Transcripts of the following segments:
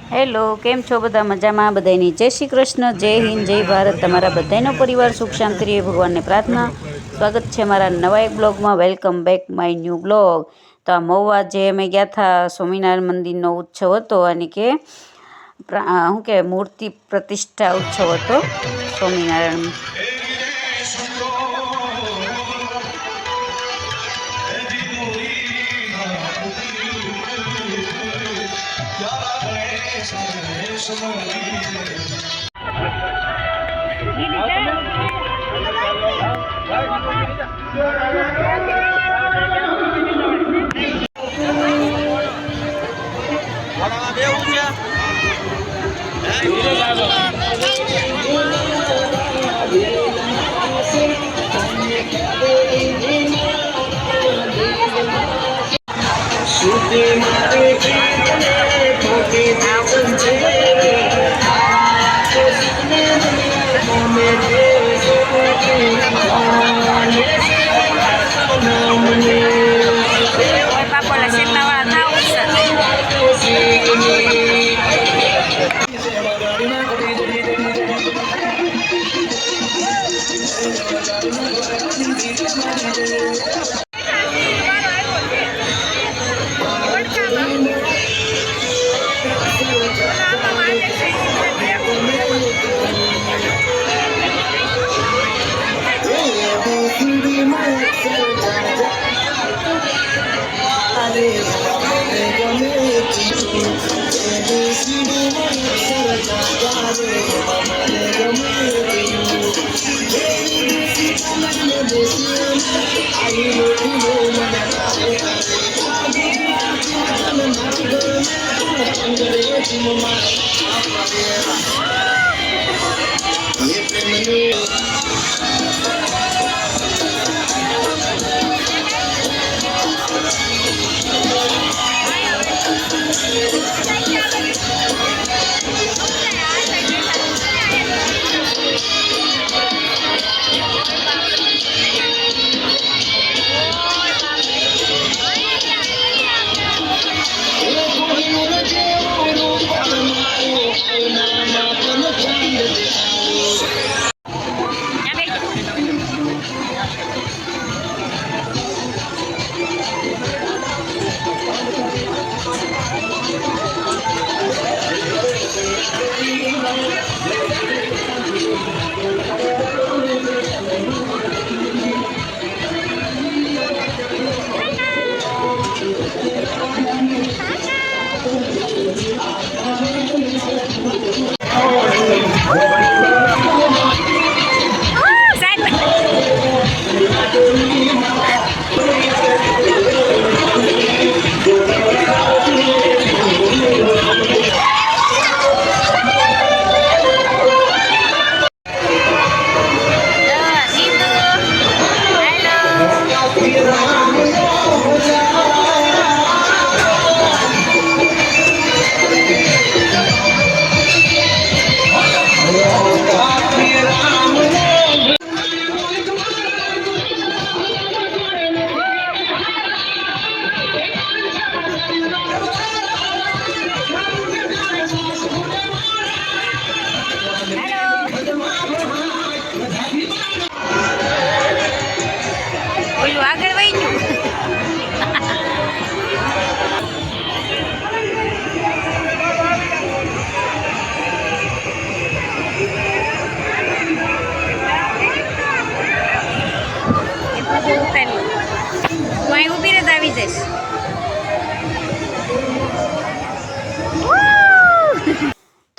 Hello, કેમ છો બધા? મજામાં? બધાની જય શ્રી કૃષ્ણ, જય હિન્દ, જય ભારત. તમારા બધાનો પરિવાર સુખ શાંતિ રહે, ભગવાનને પ્રાર્થના. સ્વાગત છે મારા નવા એક બ્લોગમાં. Welcome back my new blog. તો આ મહુવા જે અમે ગયા હતા, સ્વામિનારાયણ મંદિરનો ઉત્સવ હતો, અને કે શું કે મૂર્તિ પ્રતિષ્ઠા ઉત્સવ હતો સ્વામિનારાયણ.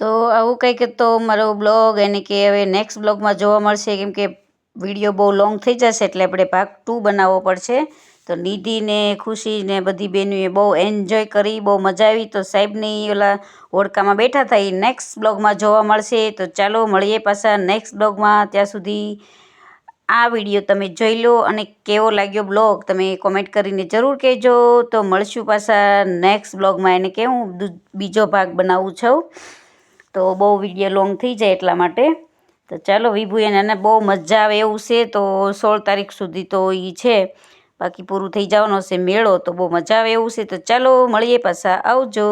તો આવું કંઈક તો મારો બ્લોગ એને કે હવે નેક્સ્ટ બ્લોગમાં જોવા મળશે, કેમ કે વિડીયો બહુ લોંગ થઈ જશે, એટલે આપણે પાર્ટ 2 બનાવવો પડશે. તો નિધિ ને ખુશી ને બધી બહેનોએ બહુ એન્જોય કરી, બહુ મજા આવી. તો સાહેબની ઓલા હોડકામાં બેઠા હતા, એ નેક્સ્ટ બ્લોગમાં જોવા મળશે. તો ચાલો મળીએ પાછા નેક્સ્ટ બ્લોગમાં. ત્યાં સુધી આ વિડીયો તમે જોઈ લો, અને કેવો લાગ્યો બ્લોગ તમે કોમેન્ટ કરીને જરૂર કહેજો. તો મળશું પાછા નેક્સ્ટ બ્લોગમાં. એને કે હું બીજો ભાગ બનાવું છું, તો બહુ વિડીયો લોંગ થઈ જાય એટલા માટે. તો ચાલો, વિભુ એને બહુ મજા આવે એવું છે. તો 16 તારીખ સુધી તો એ છે, બાકી પૂરું થઈ જવાનો છે મેળો. તો બહુ મજા આવે એવું છે. તો ચાલો મળીએ પાછા, આવજો.